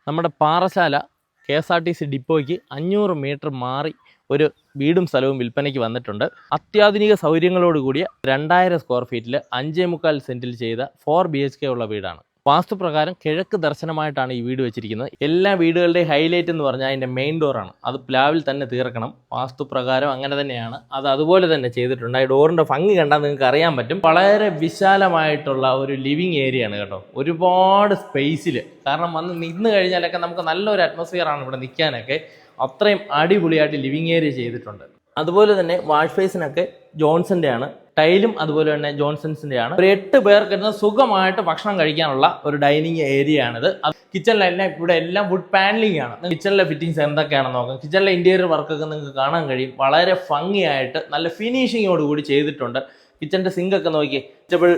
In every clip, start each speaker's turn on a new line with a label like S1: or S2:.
S1: നമ്മുടെ Parassala KSRTC ഡിപ്പോയ്ക്ക് 500 metre മാറി ഒരു വീടും സ്ഥലവും വിൽപ്പനയ്ക്ക് വന്നിട്ടുണ്ട്. അത്യാധുനിക സൗകര്യങ്ങളോട് കൂടിയ 2000 സ്ക്വയർ ഫീറ്റിൽ 5.25 സെൻറ്റിൽ ചെയ്ത 4 BHK ഉള്ള വീടാണ്. വാസ്തുപ്രകാരം കിഴക്ക് ദർശനമായിട്ടാണ് ഈ വീട് വെച്ചിരിക്കുന്നത്. എല്ലാ വീടുകളുടെയും ഹൈലൈറ്റ് എന്ന് പറഞ്ഞാൽ അതിൻ്റെ മെയിൻ ഡോറാണ്. അത് പ്ലാവിൽ തന്നെ തീർക്കണം. വാസ്തുപ്രകാരം അങ്ങനെ തന്നെയാണ്. അത് അതുപോലെ തന്നെ ചെയ്തിട്ടുണ്ട്. ഈ ഡോറിൻ്റെ ഭംഗി കണ്ടാൽ നിങ്ങൾക്ക് അറിയാൻ പറ്റും. വളരെ വിശാലമായിട്ടുള്ള ഒരു ലിവിങ് ഏരിയ ആണ് കേട്ടോ. ഒരുപാട് സ്പേസിൽ, കാരണം വന്ന് നിന്ന് കഴിഞ്ഞാലൊക്കെ നമുക്ക് നല്ലൊരു അറ്റ്മോസ്ഫിയർ ആണ് ഇവിടെ നിൽക്കാനൊക്കെ. അത്രയും അടിപൊളിയായിട്ട് ലിവിങ് ഏരിയ ചെയ്തിട്ടുണ്ട്. അതുപോലെ തന്നെ വാഷ് ബേസിനൊക്കെ ജോൺസന്റെ ആണ്. ടൈലും അതുപോലെ തന്നെ ജോൺസൺസിന്റെ ആണ്. ഒരു 8 പേർക്ക് സുഖമായിട്ട് ഭക്ഷണം കഴിക്കാനുള്ള ഒരു ഡൈനിങ് ഏരിയ ആണിത്. കിച്ചണിലെല്ലാം ഇവിടെ എല്ലാം വുഡ് പാനലിംഗ് ആണ്. കിച്ചണിലെ ഫിറ്റിംഗ്സ് എന്തൊക്കെയാണെന്ന് നോക്കാം. കിച്ചണിലെ ഇന്റീരിയർ വർക്കൊക്കെ നിങ്ങൾക്ക് കാണാൻ കഴിയും. വളരെ ഭംഗിയായിട്ട് നല്ല ഫിനിഷിങ്ങോട് കൂടി ചെയ്തിട്ടുണ്ട്. കിച്ചണിന്റെ സിങ്ക് ഒക്കെ നോക്കി വെജിറ്റബിൾ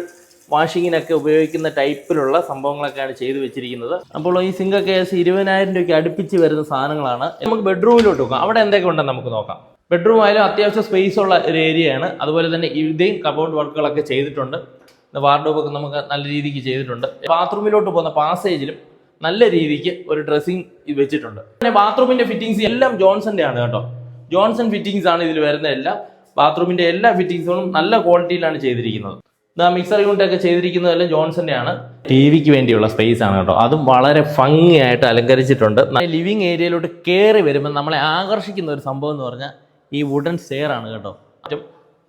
S1: വാഷിങ്ങിനൊക്കെ ഉപയോഗിക്കുന്ന ടൈപ്പിലുള്ള സംഭവങ്ങളൊക്കെയാണ് ചെയ്തു വെച്ചിരിക്കുന്നത്. അപ്പോൾ ഈ സിങ്കൊക്കെ 20,000 രൂപയ്ക്ക് അടുപ്പിച്ച് വരുന്ന സാധനങ്ങളാണ്. നമുക്ക് ബെഡ്റൂമിലോട്ട് നോക്കാം. അവിടെ എന്തൊക്കെ ഉണ്ടെന്ന് നമുക്ക് നോക്കാം. ബെഡ്റൂം ആയാലും അത്യാവശ്യം സ്പേസ് ഉള്ള ഒരു ഏരിയയാണ്. അതുപോലെ തന്നെ ഇവിടെയും കബോർഡ് വർക്കുകളൊക്കെ ചെയ്തിട്ടുണ്ട്. വാർഡ്രോബൊക്കെ നമുക്ക് നല്ല രീതിക്ക് ചെയ്തിട്ടുണ്ട്. ബാത്റൂമിലോട്ട് പോകുന്ന പാസേജിലും നല്ല രീതിക്ക് ഒരു ഡ്രസ്സിങ് വെച്ചിട്ടുണ്ട്. പിന്നെ ബാത്റൂമിന്റെ ഫിറ്റിംഗ്സ് എല്ലാം ജോൺസന്റെ ആണ് കേട്ടോ. ജോൺസൺ ഫിറ്റിംഗ്സ് ആണ് ഇതിൽ വരുന്ന എല്ലാം. ബാത്റൂമിന്റെ എല്ലാ ഫിറ്റിംഗ്സുകളും നല്ല ക്വാളിറ്റിയിലാണ് ചെയ്തിരിക്കുന്നത്. മിക്സർ യൂണിറ്റ് ഒക്കെ ചെയ്തിരിക്കുന്നതെല്ലാം ജോൺസന്റെ ആണ്. ടിവിക്ക് വേണ്ടിയുള്ള സ്പേസ് ആണ് കേട്ടോ. അതും വളരെ ഭംഗിയായിട്ട് അലങ്കരിച്ചിട്ടുണ്ട്. ലിവിങ് ഏരിയയിലോട്ട് കയറി വരുമ്പോൾ നമ്മളെ ആകർഷിക്കുന്ന ഒരു സംഭവം എന്ന് പറഞ്ഞാൽ ഈ വുഡൻ സ്റ്റെയർ ആണ് കേട്ടോ.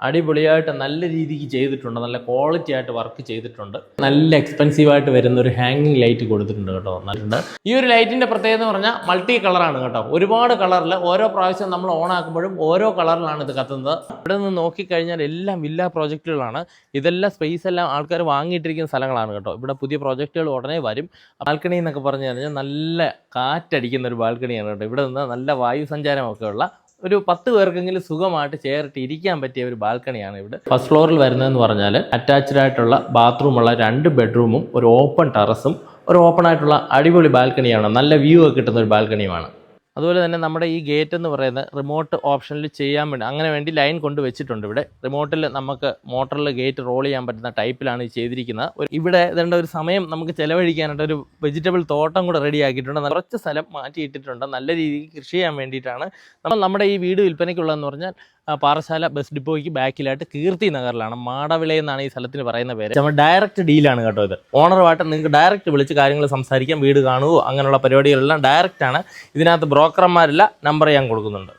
S1: അടിപൊളിയായിട്ട് നല്ല രീതിക്ക് ചെയ്തിട്ടുണ്ട്. നല്ല ക്വാളിറ്റി ആയിട്ട് വർക്ക് ചെയ്തിട്ടുണ്ട്. നല്ല എക്സ്പെൻസീവ് ആയിട്ട് വരുന്ന ഒരു ഹാങ്ങിങ് ലൈറ്റ് കൊടുത്തിട്ടുണ്ട് കേട്ടോ. നല്ലുണ്ട്. ഈ ഒരു ലൈറ്റിന്റെ പ്രത്യേകത എന്ന് പറഞ്ഞാൽ മൾട്ടി കളറാണ് കേട്ടോ. ഒരുപാട് കളറിൽ ഓരോ പ്രാവശ്യം നമ്മൾ ഓൺ ആക്കുമ്പോഴും ഓരോ കളറിലാണ് ഇത് കത്തുന്നത്. ഇവിടെ നിന്ന് നോക്കിക്കഴിഞ്ഞാൽ എല്ലാം വില്ല പ്രോജക്റ്റുകളാണ്. ഇതെല്ലാം സ്പേസ് എല്ലാം ആൾക്കാർ വാങ്ങിയിട്ടിരിക്കുന്ന സ്ഥലങ്ങളാണ് കേട്ടോ. ഇവിടെ പുതിയ പ്രോജക്റ്റുകൾ ഉടനെ വരും. ബാൽക്കണി എന്നൊക്കെ പറഞ്ഞു കഴിഞ്ഞാൽ നല്ല കാറ്റടിക്കുന്ന ഒരു ബാൽക്കണിയാണ് കേട്ടോ. ഇവിടെ നിന്ന് നല്ല വായു സഞ്ചാരമൊക്കെ ഉള്ള ഒരു 10 പേർക്കെങ്കിലും സുഖമായിട്ട് ചേർത്ത് ഇരിക്കാൻ പറ്റിയ ഒരു ബാൽക്കണിയാണ് ഇവിടെ. ഫസ്റ്റ് ഫ്ലോറിൽ വരുന്നതെന്ന് പറഞ്ഞാൽ അറ്റാച്ച്ഡ് ആയിട്ടുള്ള ബാത്റൂമുള്ള 2 ബെഡ്റൂമും ഒരു ഓപ്പൺ ടെറസും ഒരു ഓപ്പൺ ആയിട്ടുള്ള അടിപൊളി ബാൽക്കണിയാണ്. നല്ല വ്യൂ ഒക്കെ കിട്ടുന്ന ഒരു ബാൽക്കണിയുമാണ്. അതുപോലെ തന്നെ നമ്മുടെ ഈ ഗേറ്റ് എന്ന് പറയുന്നത് റിമോട്ട് ഓപ്ഷനിൽ ചെയ്യാൻ വേണ്ടി അങ്ങനെ വേണ്ടി ലൈൻ കൊണ്ട് വെച്ചിട്ടുണ്ട്. ഇവിടെ റിമോട്ടിൽ നമുക്ക് മോട്ടറിൽ ഗേറ്റ് റോൾ ചെയ്യാൻ പറ്റുന്ന ടൈപ്പിലാണ് ഇത് ചെയ്തിരിക്കുന്നത്. ഇവിടെ ഇതേണ്ട ഒരു സമയം നമുക്ക് ചിലവഴിക്കാനായിട്ട് ഒരു വെജിറ്റബിൾ തോട്ടം കൂടെ റെഡി ആക്കിയിട്ടുണ്ട്. കുറച്ച് സ്ഥലം മാറ്റിയിട്ടിട്ടുണ്ട്. നല്ല രീതിയിൽ കൃഷി ചെയ്യാൻ വേണ്ടിയിട്ടാണ്. നമ്മുടെ ഈ വീട് വിൽപ്പനയ്ക്കുള്ളതെന്ന് പറഞ്ഞാൽ പാറശാല ബസ് ഡിപ്പോയ്ക്ക് ബാക്കിലായിട്ട് കീർത്തി നഗറിലാണ്. മാടവിള എന്നാണ് ഈ സ്ഥലത്തിന് പറയുന്ന പേര്. നമ്മൾ ഡയറക്റ്റ് ഡീലാണ് കേട്ടോ. ഇത് ഓണറുമായിട്ട് നിങ്ങൾക്ക് ഡയറക്റ്റ് വിളിച്ച് കാര്യങ്ങൾ സംസാരിക്കാം. വീട് കാണുകയോ അങ്ങനെയുള്ള പരിപാടികളെല്ലാം ഡയറക്റ്റ് ആണ്. ഇതിനകത്ത് ബ്രോക്കർമാരില്ല. നമ്പർ ഞാൻ കൊടുക്കുന്നുണ്ട്.